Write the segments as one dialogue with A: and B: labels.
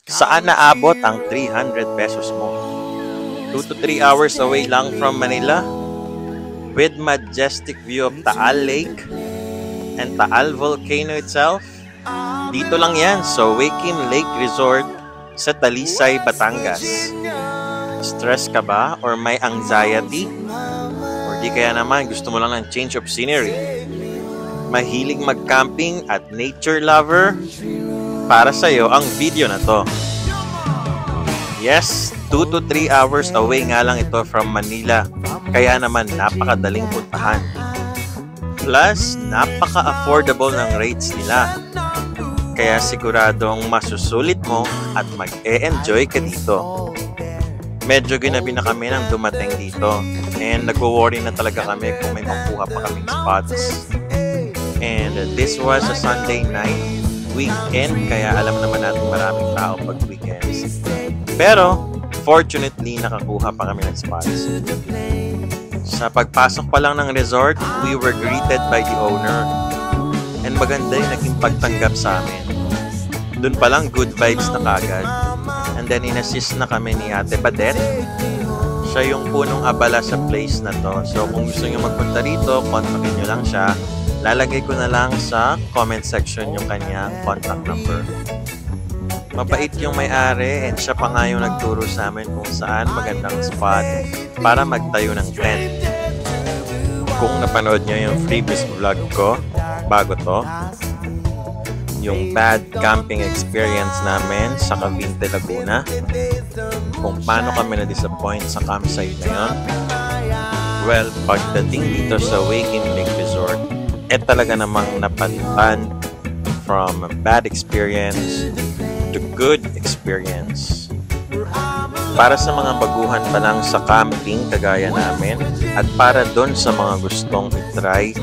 A: Saan naabot ang 300 pesos mo? 2 to 3 hours away lang from Manila, with majestic view of Taal Lake and Taal Volcano itself. Dito lang yan sa Wakim Lake Resort sa Talisay, Batangas. Stress ka ba or may anxiety? Or di kaya naman gusto mo lang ng change of scenery? Mahilig mag-camping at nature lover? Para sa'yo ang video na to. Yes, 2 to 3 hours away nga lang ito from Manila. Kaya naman napakadaling puntahan. Plus, napaka-affordable ng rates nila. Kaya siguradong masusulit mo at mag-e-enjoy ka dito. Medyo ginabi na kami nang dumating dito. And nagwo-worry na talaga kami kung may makuha pa kaming spots. And this was a Sunday night, weekend. Kaya alam naman natin maraming tao pag weekends. Pero, fortunately, nakakuha pa kami ng spots. Sa pagpasok pa lang ng resort, we were greeted by the owner. And maganda yung naging pagtanggap sa amin. Doon pa lang good vibes na kagad. And then inassist na kami ni Ate Padet. Siya yung punong abala sa place na to. So kung gusto nyo magpunta rito, kontakin nyo lang siya. Lalagay ko na lang sa comment section yung kanyang contact number. Mabait yung may-ari and siya pa nga yung nagturo sa amin kung saan magandang spot para magtayo ng tent. Kung napanood nyo yung previous vlog ko, bago to, yung bad camping experience namin sa Cavite, Laguna, kung paano kami na-disappoint sa campsite na yun. Well, pagdating dito sa Wakim Lake Resort, talaga namang napalitan from bad experience to good experience. Para sa mga baguhan pa lang sa camping kagaya namin at para doon sa mga gustong i-try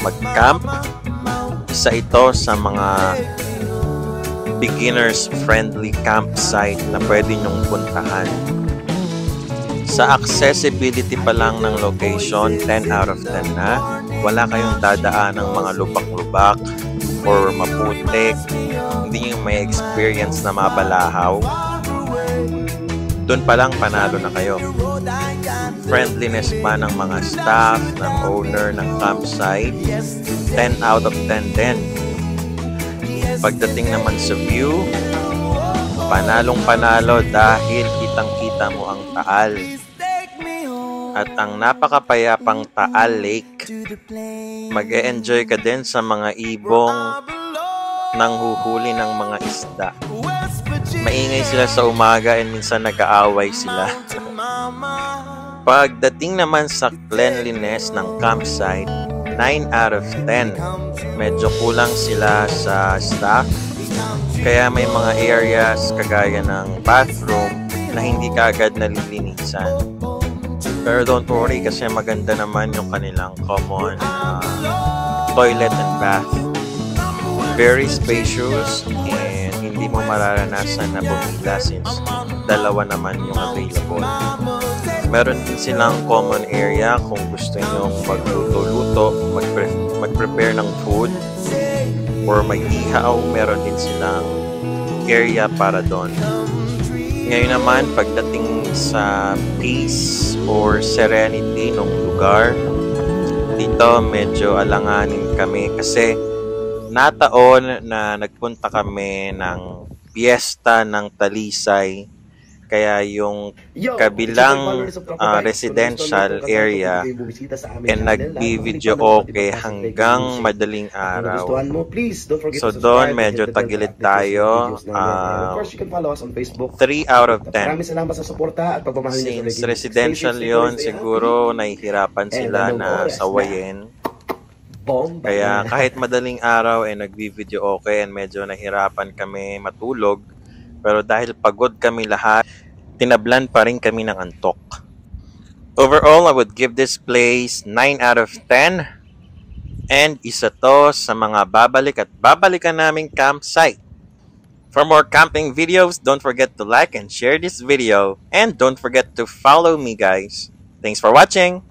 A: mag-camp, isa ito sa mga beginners-friendly campsite na pwede nyong puntahan. Sa accessibility pa lang ng location, 10 out of 10 na. Wala kayong dadaan ng mga lubak-lubak or maputik. Hindi nyo may experience na mabalahaw. Doon pa lang panalo na kayo. Friendliness pa ng mga staff, ng owner ng campsite, 10 out of 10 din. Pagdating naman sa view, panalong panalo dahil kitang-kita mo ang Taal at ang napakapayapang Taal Lake. Mag-e-enjoy ka din sa mga ibong nang huhuli ng mga isda. Maingay sila sa umaga and minsan nag-aaway sila. Pagdating naman sa cleanliness ng campsite, 9 out of 10. Medyo kulang sila sa staff. Kaya may mga areas kagaya ng bathroom na hindi kaagad nalilinisan. Pero don't worry kasi maganda naman yung kanilang common toilet and bath. Very spacious and hindi mo mararanasan na bumila since dalawa naman yung available. Meron din silang common area kung gusto nyo magluto-luto, mag-prepare ng food, or mag-ihaw, meron din silang area para doon. Ngayon naman, pagdating sa peace or serenity ng lugar, dito medyo alanganin kami kasi nataon na nagpunta kami ng piyesta ng Talisay. Kaya yung kabilang residential area nagbi-video okay hanggang madaling araw. So doon medyo tagilid tayo. 3 out of 10. Since residential yon, siguro nahihirapan sila na sawayin. Kaya kahit madaling araw nagbi-video okay and medyo nahirapan kami matulog. Pero dahil pagod kami lahat, tinablan pa rin kami ng antok. Overall, I would give this place 9 out of 10. And isa to sa mga babalikan naming campsite. For more camping videos, don't forget to like and share this video. And don't forget to follow me, guys. Thanks for watching!